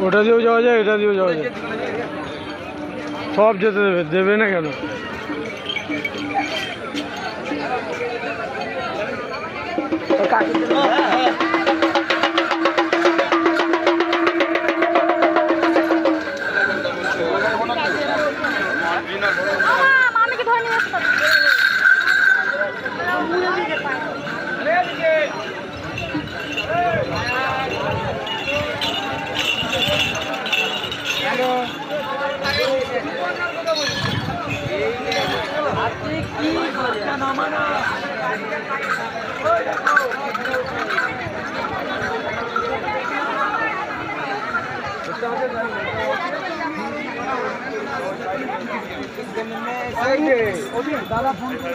ওটা দিয়েও যাওয়া যায়, এটা দিয়েও যাওয়া যায়, সব যেতে দেবে, দেবে না কেন? দাদা ফোন করে